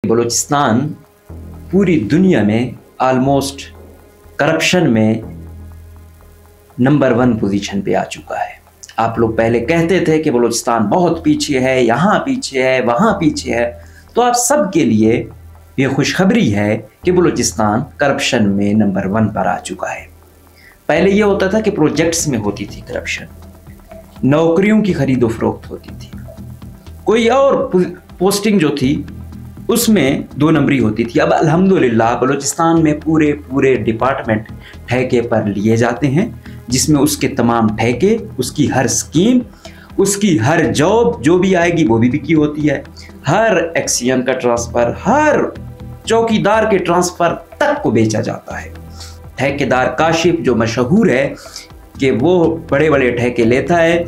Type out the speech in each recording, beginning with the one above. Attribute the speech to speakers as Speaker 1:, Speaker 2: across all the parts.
Speaker 1: बलूचिस्तान पूरी दुनिया में ऑलमोस्ट करप्शन में नंबर 1 पोजीशन पे आ चुका है। आप लोग पहले कहते थे कि बलूचिस्तान बहुत पीछे है, यहाँ पीछे है, वहाँ पीछे है, तो आप सब के लिए ये खुशखबरी है कि बलूचिस्तान करप्शन में नंबर 1 पर आ चुका है। पहले ये होता था कि प्रोजेक्ट्स में होती थी करप्शन, नौकरियों की खरीदो फरोख्त होती थी, कोई और पोस्टिंग जो थी उसमें 2 नंबरी होती थी। अब अल्हम्दुलिल्लाह बलूचिस्तान में पूरे डिपार्टमेंट ठेके पर लिए जाते हैं, जिसमें उसके तमाम ठेके, उसकी हर स्कीम, उसकी हर जॉब जो भी आएगी वो भी बिकी होती है। हर एक्सियन का ट्रांसफ़र, हर चौकीदार के ट्रांसफ़र तक को बेचा जाता है। ठेकेदार काशिफ जो मशहूर है कि वो बड़े बड़े ठेके लेता है,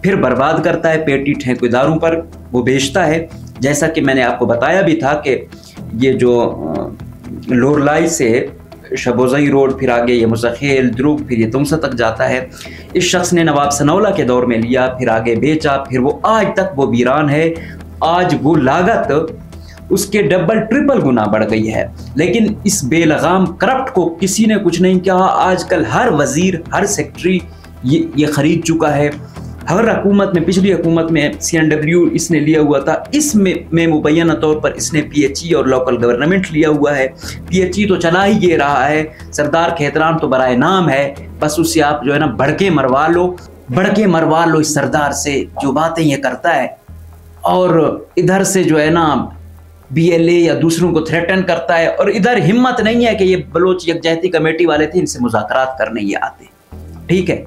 Speaker 1: फिर बर्बाद करता है पेटी ठेकेदारों पर, वो बेचता है। जैसा कि मैंने आपको बताया भी था कि ये जो लोरलाई से शबोज़ई रोड, फिर आगे ये मुसखेल द्रुब, फिर ये तुमसा तक जाता है, इस शख्स ने नवाब सनौला के दौर में लिया, फिर आगे बेचा, फिर वो आज तक वो वीरान है। आज वो लागत उसके डबल ट्रिपल गुना बढ़ गई है, लेकिन इस बेलगाम करप्ट को किसी ने कुछ नहीं किया। आजकल हर वजीर, हर सेक्रेटरी ये खरीद चुका है। हर हुकूमत में, पिछली हुकूमत में CNW इसने लिया हुआ था, इसमें मुबैना तौर पर इसने PHE और लोकल गवर्नमेंट लिया हुआ है। PHE तो चला ही ये रहा है, सरदार खेतरान तो बराए नाम है, बस उससे आप जो है ना बढ़के मरवा लो इस सरदार से, जो बातें ये करता है, और इधर से जो है ना BLA या दूसरों को थ्रेटन करता है, और इधर हिम्मत नहीं है कि ये बलोच यकजहती कमेटी वाले थे, इनसे मुज़ाकरात करने ये आते। ठीक है,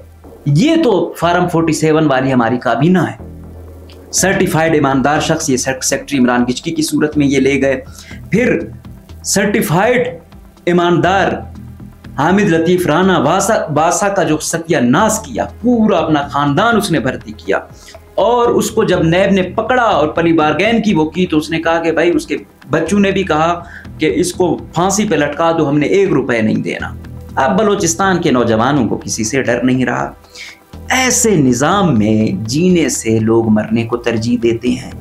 Speaker 1: ये तो फार्म 47 वाली हमारी काबीना है। सर्टिफाइड ईमानदार शख्स ये सेक्रेटरी इमरान गिचकी की सूरत में ये ले गए। फिर सर्टिफाइड ईमानदार हामिद लतीफ़ राना वासा का जो सत्यानाश किया, पूरा अपना खानदान उसने भर्ती किया, और उसको जब नैब ने पकड़ा और पली बारगैन की वो की, तो उसने कहा कि भाई, उसके बच्चों ने भी कहा कि इसको फांसी पे लटका दो, हमने 1 रुपए नहीं देना। अब बलूचिस्तान के नौजवानों को किसी से डर नहीं रहा। ऐसे निज़ाम में जीने से लोग मरने को तरजीह देते हैं।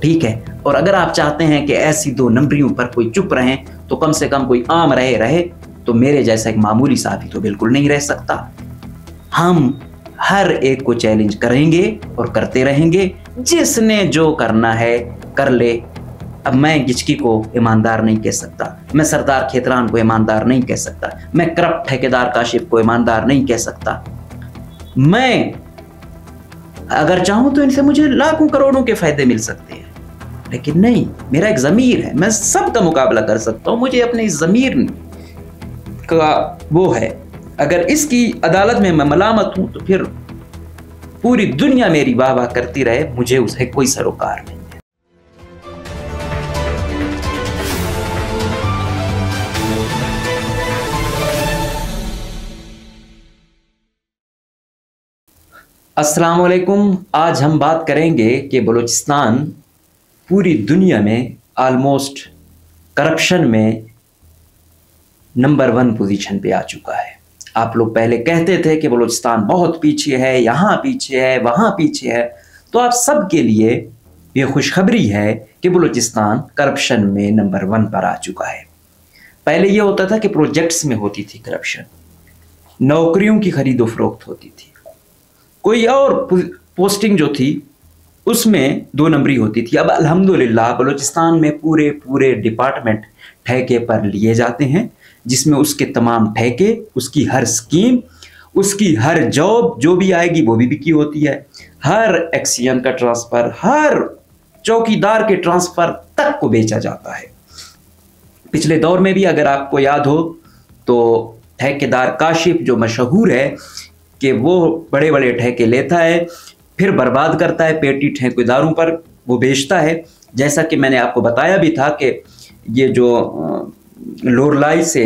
Speaker 1: ठीक है, और अगर आप चाहते हैं कि ऐसी 2 नंबरियों पर कोई चुप रहें, तो कम से कम कोई आम रहे, तो मेरे जैसा एक मामूली साथी तो बिल्कुल नहीं रह सकता। हम हर एक को चैलेंज करेंगे और करते रहेंगे। जिसने जो करना है कर ले। अब मैं गिचकी को ईमानदार नहीं कह सकता, मैं सरदार खेतरान को ईमानदार नहीं कह सकता, मैं करप्ट ठेकेदार काशिफ को ईमानदार नहीं कह सकता। मैं अगर चाहूं तो इनसे मुझे लाखों करोड़ों के फायदे मिल सकते हैं, लेकिन नहीं, मेरा एक ज़मीर है, मैं सबका मुकाबला कर सकता हूं। मुझे अपने ज़मीर का वो है, अगर इसकी अदालत में मैं मलामत हूं तो फिर पूरी दुनिया मेरी वाह वाह करती रहे, मुझे उसे कोई सरोकार नहीं। अस्सलाम वालेकुम। आज हम बात करेंगे कि बलूचिस्तान पूरी दुनिया में ऑलमोस्ट करप्शन में नंबर 1 पोजीशन पे आ चुका है। आप लोग पहले कहते थे कि बलूचिस्तान बहुत पीछे है, यहाँ पीछे है, वहाँ पीछे है, तो आप सब के लिए ये खुशखबरी है कि बलूचिस्तान करप्शन में नंबर 1 पर आ चुका है। पहले ये होता था कि प्रोजेक्ट्स में होती थी करप्शन, नौकरियों की खरीदो फरोख्त होती थी, कोई और पोस्टिंग जो थी उसमें 2 नंबरी होती थी। अब अल्हम्दुलिल्लाह बलूचिस्तान में पूरे डिपार्टमेंट ठेके पर लिए जाते हैं, जिसमें उसके तमाम ठेके, उसकी हर स्कीम, उसकी हर जॉब जो भी आएगी वो भी बिकी होती है। हर एक्सियन का ट्रांसफ़र, हर चौकीदार के ट्रांसफ़र तक को बेचा जाता है। पिछले दौर में भी अगर आपको याद हो तो ठेकेदार काशिफ जो मशहूर है कि वो बड़े बड़े ठेके लेता है, फिर बर्बाद करता है पेटी ठेकेदारों पर, वो बेचता है। जैसा कि मैंने आपको बताया भी था कि ये जो लोरलाई से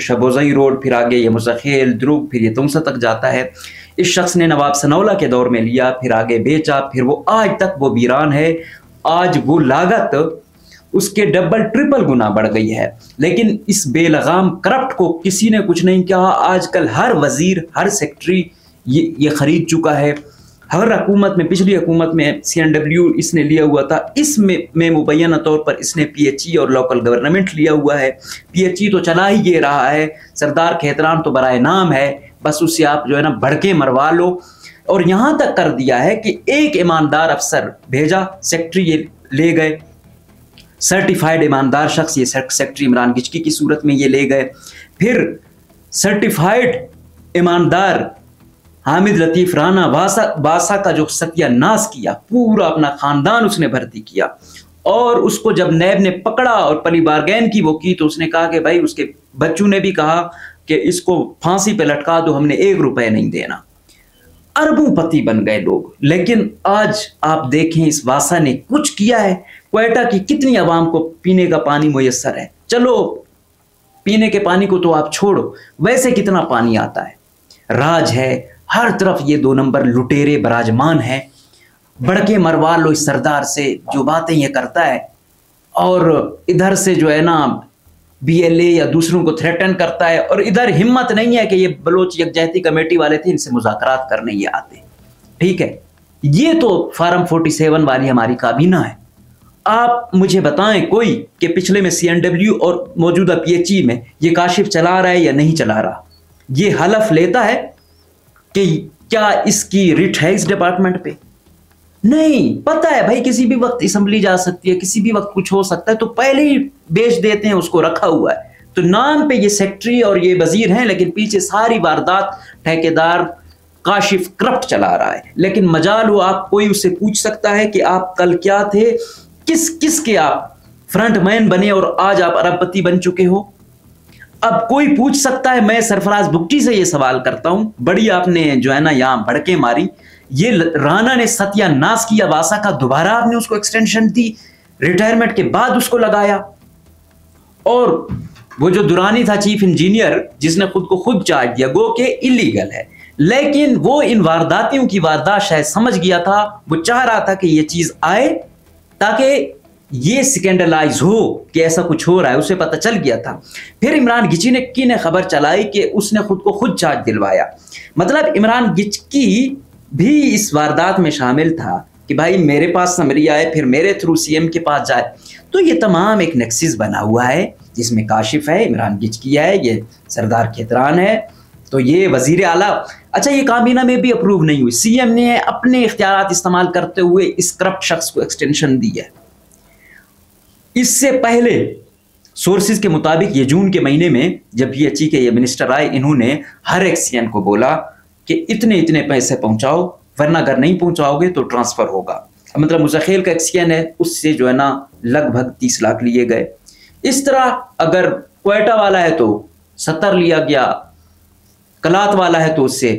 Speaker 1: शबोज़ई रोड, फिर आगे ये मुसखेल द्रुब, फिर ये तुमसा तक जाता है, इस शख्स ने नवाब सनौला के दौर में लिया, फिर आगे बेचा, फिर वो आज तक वो वीरान है। आज वो लागत उसके डबल ट्रिपल गुना बढ़ गई है, लेकिन इस बेलगाम करप्ट को किसी ने कुछ नहीं किया। आजकल हर वजीर, हर सेक्रेटरी ये खरीद चुका है। हर हुकूमत में, पिछली हुकूमत में CNW इसने लिया हुआ था, इसमें मुबैना तौर पर इसने PHE और लोकल गवर्नमेंट लिया हुआ है। PHE तो चला ही ये रहा है, सरदार खेतरान तो बराए नाम है, बस उससे आप जो है ना भड़के मरवा लो। और यहाँ तक कर दिया है कि एक ईमानदार अफसर भेजा, सेक्रेटरी ये ले गए, सर्टिफाइड ईमानदार शख्स, ये सेक्रेटरी इमरान गिचकी की सूरत में ये ले गए। फिर सर्टिफाइड ईमानदार हामिद लतीफ़ राना बासा का जो सत्यानाश किया, पूरा अपना खानदान उसने भर्ती किया। और उसको जब नैब ने पकड़ा और पली बारगैन की वो की, तो उसने कहा कि भाई, उसके बच्चों ने भी कहा कि इसको फांसी पे लटका दो, हमने 1 रुपए नहीं देना। अरबोंपति बन गए लोग। लेकिन आज आप देखें इस वासा ने कुछ किया है? क्वेटा की कितनी आवाम को पीने का पानी मुयस्सर है? चलो पीने के पानी को तो आप छोड़ो, वैसे कितना पानी आता है? राज है, हर तरफ ये 2 नंबर लुटेरे बराजमान हैं। बड़के मरवा लो इस सरदार से, जो बातें ये करता है, और इधर से जो है ना BLA या दूसरों को थ्रेटन करता है, और इधर हिम्मत नहीं है कि ये बलोच यकजहती कमेटी वाले थे, इनसे मुज़ाकरात करने ये आते। ठीक है, ये तो फार्म 47 वाली हमारी काबीना है। आप मुझे बताएं कोई कि पिछले में CNW और मौजूदा PHE में ये काशिफ चला रहा है या नहीं चला रहा? ये हलफ लेता है कि क्या इसकी रिट है इस डिपार्टमेंट पे? नहीं, पता है भाई किसी भी वक्त असेंबली जा सकती है, किसी भी वक्त कुछ हो सकता है, तो पहले ही बेच देते हैं, उसको रखा हुआ है। तो नाम पे ये सेक्रेटरी और ये वजीर हैं, लेकिन पीछे सारी वारदात ठेकेदार काशिफ करप्ट चला रहा है। लेकिन मजाल हो, आप कोई उससे पूछ सकता है कि आप कल क्या थे, किस के आप फ्रंटमैन बने और आज आप अरबपति बन चुके हो? अब कोई पूछ सकता है। मैं सरफराज बुगटी से ये सवाल करता हूं, बड़ी आपने जो है ना यहां भड़के मारी, ये राणा ने सत्यानाश किया वासा का, दोबारा आपने उसको एक्सटेंशन दी, रिटायरमेंट के बाद उसको लगाया। और वो जो दुरानी था चीफ इंजीनियर, जिसने खुद को खुद चार्ज दिया, गो के इलीगल है, लेकिन वो इन वारदातियों की वारदात शायद समझ गया था। वो चाह रहा था कि ये चीज आए ताकि ये स्कैंडलाइज हो कि ऐसा कुछ हो रहा है, उसे पता चल गया था। फिर इमरान गिचकी ने खबर चलाई कि उसने खुद को खुद चार्ज दिलवाया। मतलब इमरान गिचकी भी इस वारदात में शामिल था कि भाई मेरे पास समरी आए, फिर मेरे थ्रू CM के पास जाए। तो ये तमाम एक नेक्सिस बना हुआ है, जिसमें काशिफ है, इमरान गिचकी है, ये सरदार खेतरान है, तो ये वजीर आला। अच्छा, ये काबीना में भी अप्रूव नहीं हुई, CM ने अपने इख्तियारात इस्तेमाल करते हुए इस करप्ट शख्स को एक्सटेंशन दी है। इससे पहले सोर्सेज के मुताबिक ये जून के महीने में जब PHE के ये मिनिस्टर आए, इन्होंने हर एक CM को बोला कि इतने इतने पैसे पहुंचाओ, वरना अगर नहीं पहुंचाओगे तो ट्रांसफर होगा। मतलब मुज़ाखेल का एक CN है, उससे जो है ना लगभग 30 लाख लिए गए। इस तरह अगर क्वेटा वाला है तो 70 लिया गया, कलात वाला है तो उससे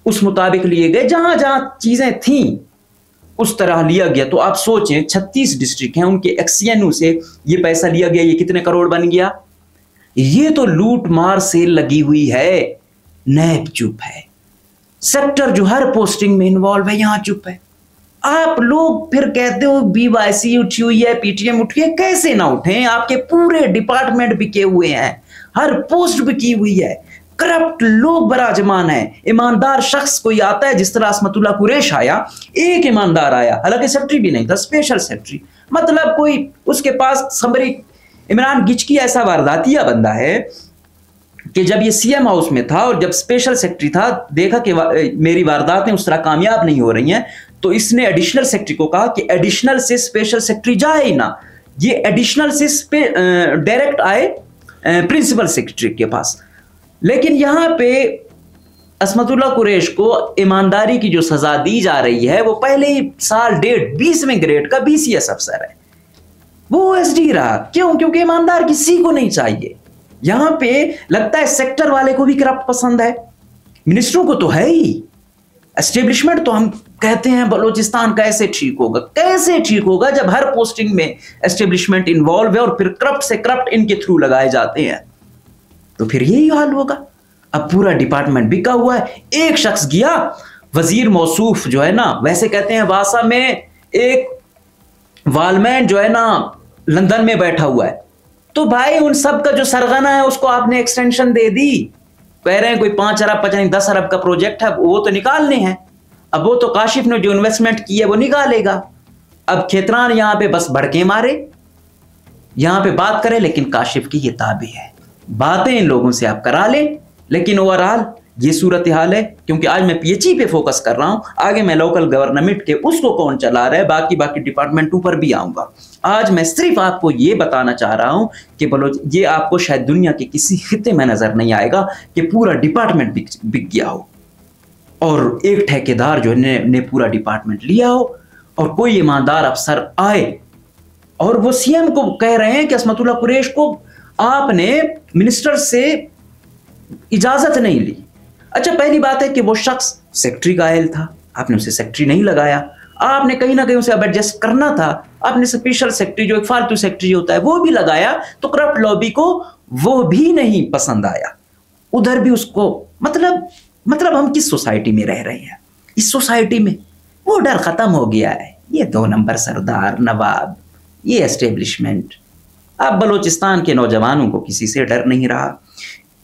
Speaker 1: उस मुताबिक लिए गए, जहां जहां चीजें थीं उस तरह लिया गया। तो आप सोचें 36 डिस्ट्रिक्ट हैं, उनके XCNU से ये पैसा लिया गया, ये कितने करोड़ बन गया? ये तो लूट मार सेल लगी हुई है। नैब चुप है, सेक्टर जो हर पोस्टिंग में इन्वॉल्व है यहां चुप है। आप लोग फिर कहते हो BYC उठी हुई है, PTM उठी है, कैसे ना उठे? आपके पूरे डिपार्टमेंट बिके हुए हैं, हर पोस्ट बिकी हुई है, करप्ट लोग बराजमान है। ईमानदार शख्स कोई आता है, जिस तरह असमतुल्ला कुरैश आया, एक ईमानदार आया, हालांकि सेक्रेटरी भी नहीं था, स्पेशल सेक्रेटरी, मतलब कोई उसके पास समरी। इमरान गिचकी ऐसा वारदातिया बंदा है कि जब ये CM हाउस में था और जब स्पेशल सेक्रेटरी था, देखा कि मेरी वारदातें उस तरह कामयाब नहीं हो रही हैं, तो इसने एडिशनल सेक्रेटरी को कहा कि एडिशनल से स्पेशल सेक्रेटरी जाए ही ना, ये एडिशनल से डायरेक्ट आए प्रिंसिपल सेक्रेटरी के पास। लेकिन यहां पे असमतुल्ला कुरैश को ईमानदारी की जो सजा दी जा रही है, वो पहले ही साल 20वें ग्रेड का BCS अफसर है, वो OSD रहा। क्यों? क्योंकि ईमानदार किसी को नहीं चाहिए। यहां पे लगता है सेक्टर वाले को भी करप्ट पसंद है, मिनिस्टरों को तो है ही। एस्टेब्लिशमेंट तो हम कहते हैं बलोचिस्तान कैसे ठीक होगा? कैसे ठीक होगा जब हर पोस्टिंग में एस्टेब्लिशमेंट इन्वॉल्व है और फिर करप्ट से करप्ट इनके थ्रू लगाए जाते हैं, तो फिर यही हाल होगा। अब पूरा डिपार्टमेंट बिका हुआ है। एक शख्स गया, वजीर मौसूफ जो है ना, वैसे कहते हैं वासा में एक वालमैन जो है ना लंदन में बैठा हुआ है, तो भाई उन सब का जो सरगना है उसको आपने एक्सटेंशन दे दी। कह रहे हैं कोई 5 अरब 10 अरब का प्रोजेक्ट है, वो तो निकालने हैं। अब वो तो काशिफ ने जो इन्वेस्टमेंट की है वो निकालेगा। अब खेतरान यहां पे बस भड़के मारे, यहां पे बात करे, लेकिन काशिफ की ये ताबी है, बातें इन लोगों से आप करा लें, लेकिन ओवरऑल ये सूरत हाल है। क्योंकि आज मैं पीएचई पे फोकस कर रहा हूं, आगे मैं लोकल गवर्नमेंट के उसको कौन चला रहा है, बाकी डिपार्टमेंटों पर भी आऊंगा। आज मैं सिर्फ आपको ये बताना चाह रहा हूं कि बलोच, ये आपको शायद दुनिया के किसी खिते में नजर नहीं आएगा कि पूरा डिपार्टमेंट बिक गया हो और एक ठेकेदार जो ने पूरा डिपार्टमेंट लिया हो, और कोई ईमानदार अफसर आए और वो सीएम को कह रहे हैं कि असमतुल्लाह कुरैश को आपने मिनिस्टर से इजाजत नहीं ली। अच्छा, पहली बात है कि वो शख्स सेक्रेटरी का अहल था, आपने उसे सेक्रेटरी नहीं लगाया, आपने कहीं ना कहीं उसे अब एडजस्ट करना था, आपने स्पेशल सेक्रेटरी जो एक फालतू सेक्रेटरी होता है वो भी लगाया, तो करप्ट लॉबी को वो भी नहीं पसंद आया, उधर भी उसको मतलब हम किस सोसाइटी में रह रहे हैं? इस सोसाइटी में वो डर खत्म हो गया है। ये 2 नंबर सरदार नवाब, ये एस्टेब्लिशमेंट, अब बलूचिस्तान के नौजवानों को किसी से डर नहीं रहा।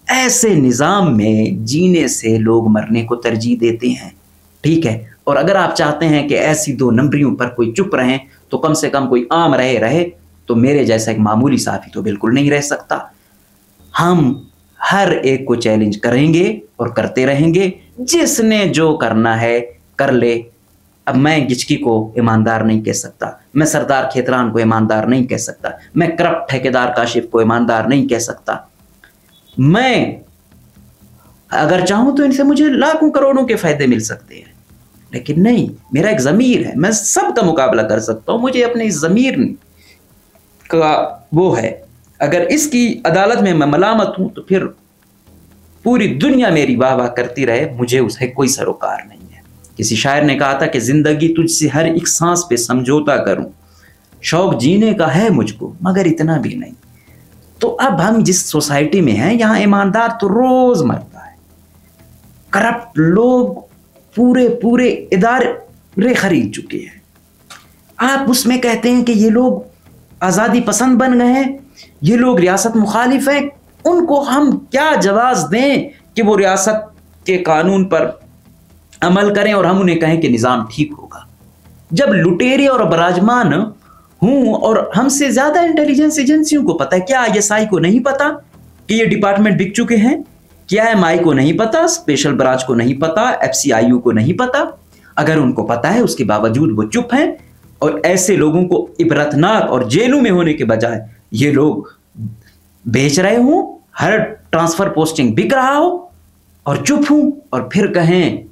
Speaker 1: ऐसे निज़ाम में जीने से लोग मरने को तरजीह देते हैं, ठीक है। और अगर आप चाहते हैं कि ऐसी 2 नंबरियों पर कोई चुप रहे तो कम से कम कोई आम रहे, तो मेरे जैसा एक मामूली साफी तो बिल्कुल नहीं रह सकता। हम हर एक को चैलेंज करेंगे और करते रहेंगे, जिसने जो करना है कर ले। अब मैं गिचकी को ईमानदार नहीं कह सकता, मैं सरदार खेतरान को ईमानदार नहीं कह सकता, मैं करप्ट ठेकेदार काशिफ को ईमानदार नहीं कह सकता। मैं अगर चाहूं तो इनसे मुझे लाखों करोड़ों के फायदे मिल सकते हैं, लेकिन नहीं, मेरा एक ज़मीर है, मैं सबका मुकाबला कर सकता हूं। मुझे अपने ज़मीर का वो है, अगर इसकी अदालत में मैं मलामत हूं तो फिर पूरी दुनिया मेरी वाह वाह करती रहे, मुझे उसे कोई सरोकार नहीं है। किसी शायर ने कहा था कि जिंदगी तुझसे हर एक सांस पे समझौता करूं, शौक जीने का है मुझको मगर इतना भी नहीं। तो अब हम जिस सोसाइटी में हैं, यहां ईमानदार तो रोज मरता है, करप्ट लोग पूरे इदारे खरीद चुके हैं। आप उसमें कहते हैं कि ये लोग आज़ादी पसंद बन गए हैं, ये लोग रियासत मुखालिफ हैं। उनको हम क्या जवाब दें कि वो रियासत के कानून पर अमल करें और हम उन्हें कहें कि निज़ाम ठीक होगा, जब लुटेरे और बराजमान हूं और हमसे ज्यादा इंटेलिजेंस एजेंसियों को पता है। क्या आईएसआई को नहीं पता कि ये डिपार्टमेंट बिक चुके हैं? क्या एमआई को नहीं पता? स्पेशल ब्रांच को नहीं पता? एफसीआईयू को नहीं पता? अगर उनको पता है, उसके बावजूद वो चुप हैं, और ऐसे लोगों को इबरतनाक और जेलों में होने के बजाय ये लोग बेच रहे हों, हर ट्रांसफर पोस्टिंग बिक रहा हो और चुप हूं, और फिर कहें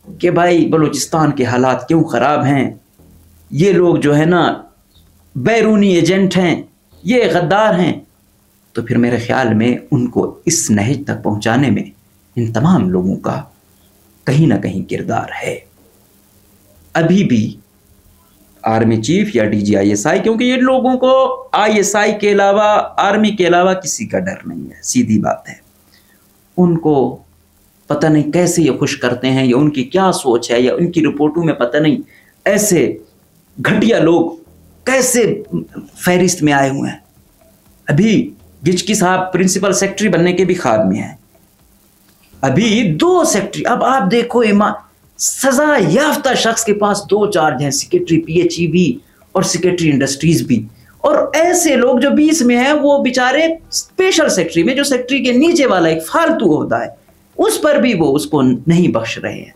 Speaker 1: कि भाई बलूचिस्तान के हालात क्यों खराब हैं, ये लोग जो है ना बैरूनी एजेंट हैं, ये गद्दार हैं। तो फिर मेरे ख्याल में उनको इस नहज तक पहुंचाने में इन तमाम लोगों का कहीं ना कहीं किरदार है। अभी भी आर्मी चीफ या डीजी आईएसआई, क्योंकि ये लोगों को आईएसआई के अलावा, आर्मी के अलावा किसी का डर नहीं है, सीधी बात है। उनको पता नहीं कैसे ये खुश करते हैं, या उनकी क्या सोच है, या उनकी रिपोर्टों में पता नहीं ऐसे घटिया लोग कैसे फहरिस्त में आए हुए हैं। अभी गिचकी साहब प्रिंसिपल सेक्रेटरी बनने के भी ख्वाब में हैं, अभी 2 सेक्रेटरी। अब आप देखो, सजा याफ्ता शख्स के पास 2 चार्ज हैं, सेक्रेटरी पीएचई भी और सेक्रेटरी इंडस्ट्रीज भी, और ऐसे लोग जो 20 में हैं वो बेचारे स्पेशल सेक्रेटरी में, जो सेक्रेटरी के नीचे वाला एक फालतू होता है, उस पर भी वो उसको नहीं बख्श रहे हैं।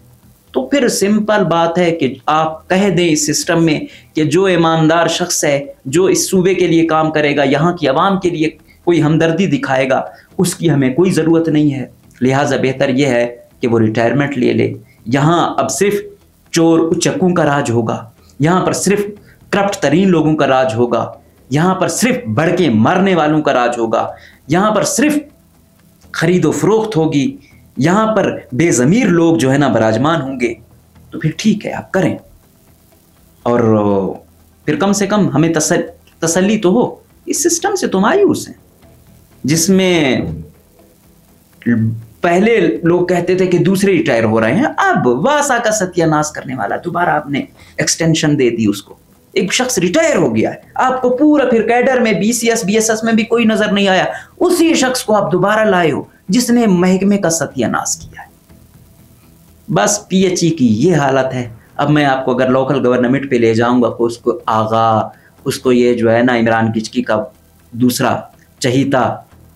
Speaker 1: तो फिर सिंपल बात है कि आप कह दें इस सिस्टम में कि जो ईमानदार शख्स है, जो इस सूबे के लिए काम करेगा, यहाँ की आवाम के लिए कोई हमदर्दी दिखाएगा, उसकी हमें कोई ज़रूरत नहीं है। लिहाजा बेहतर यह है कि वो रिटायरमेंट ले ले। यहाँ अब सिर्फ चोर उचक्कों का राज होगा, यहाँ पर सिर्फ करप्ट तरीन लोगों का राज होगा, यहाँ पर सिर्फ बढ़ के मरने वालों का राज होगा, यहाँ पर सिर्फ खरीदो फरोख्त होगी, यहाँ पर बेज़मीर लोग जो है ना बराजमान होंगे। तो फिर ठीक है, आप करें, और फिर कम से कम हमें तसल्ली तो हो। इस सिस्टम से तो मायूस हैं, जिसमें पहले लोग कहते थे कि दूसरे रिटायर हो रहे हैं, अब वासा का सत्यानाश करने वाला दोबारा आपने एक्सटेंशन दे दी उसको। एक शख्स रिटायर हो गया है, आपको पूरा फिर कैडर में बीसीएस बीएसएस में भी कोई नजर नहीं आया, उसी शख्स को आप दोबारा लाए हो जिसने महकमे का सत्यानाश किया है। बस PHE की ये हालत है। अब मैं आपको अगर लोकल गवर्नमेंट पे ले जाऊंगा तो उसको आगा, उसको ये जो है ना इमरान किचकी का दूसरा चहीता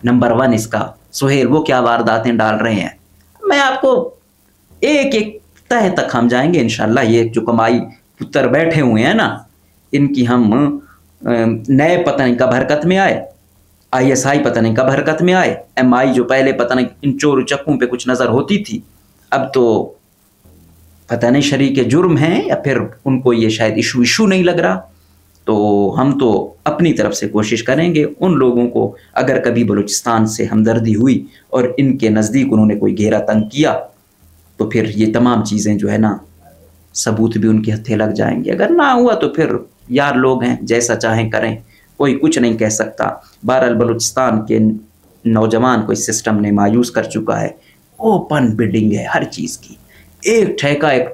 Speaker 1: नंबर 1 इसका सुहेल, वो क्या वारदातें डाल रहे हैं, मैं आपको एक एक तह तक हम जाएंगे इंशाल्लाह। ये जो कमाई पुत्र बैठे हुए हैं ना, इनकी हम नए पता नहीं कब हरकत में आए, ISI पता नहीं कब हरकत में आए, MI जो पहले पता नहीं इन चोर चक्कों पे कुछ नज़र होती थी, अब तो पता नहीं शरीके जुर्म हैं या फिर उनको ये शायद इशू नहीं लग रहा। तो हम तो अपनी तरफ से कोशिश करेंगे उन लोगों को, अगर कभी बलूचिस्तान से हमदर्दी हुई और इनके नज़दीक उन्होंने कोई घेरा तंग किया तो फिर ये तमाम चीज़ें जो है ना सबूत भी उनके हत्थे लग जाएंगे। अगर ना हुआ तो फिर यार लोग हैं, जैसा चाहें करें, कोई कुछ नहीं कह सकता। बहरहाल बलूचिस्तान के नौजवान को इस सिस्टम ने मायूस कर चुका है। ओपन बिडिंग है हर चीज़ की, एक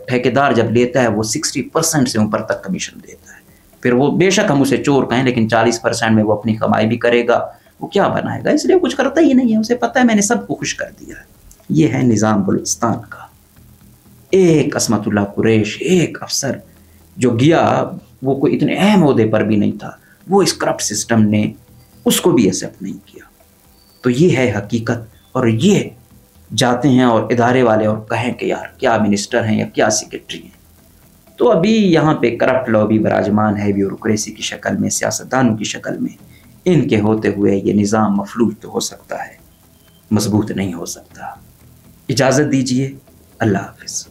Speaker 1: ठेकेदार जब लेता है वो 60% से ऊपर तक कमीशन देता है। फिर वो बेशक हम उसे चोर कहें, लेकिन 40% में वो अपनी कमाई भी करेगा। वो क्या बनाएगा, इसलिए कुछ करता ही नहीं है, उसे पता है मैंने सबको खुश कर दिया है। ये है निज़ाम बलूचिस्तान का। एक असमतुल्लाह कुरैश, एक अफसर जो गया, वो कोई इतने अहम ओहदे पर भी नहीं था, वो इस करप्ट सिस्टम ने उसको भी एक्सेप्ट नहीं किया। तो ये है हकीकत। और ये जाते हैं और इदारे वाले और कहें कि यार क्या मिनिस्टर हैं या क्या सेक्रेटरी हैं, तो अभी यहाँ पे करप्ट लॉबी विराजमान है, ब्यूरोक्रेसी की शक्ल में, सियासतदानों की शक्ल में। इनके होते हुए ये निज़ाम मफलूज तो हो सकता है, मजबूत नहीं हो सकता। इजाज़त दीजिए, अल्लाह हाफ़िज़।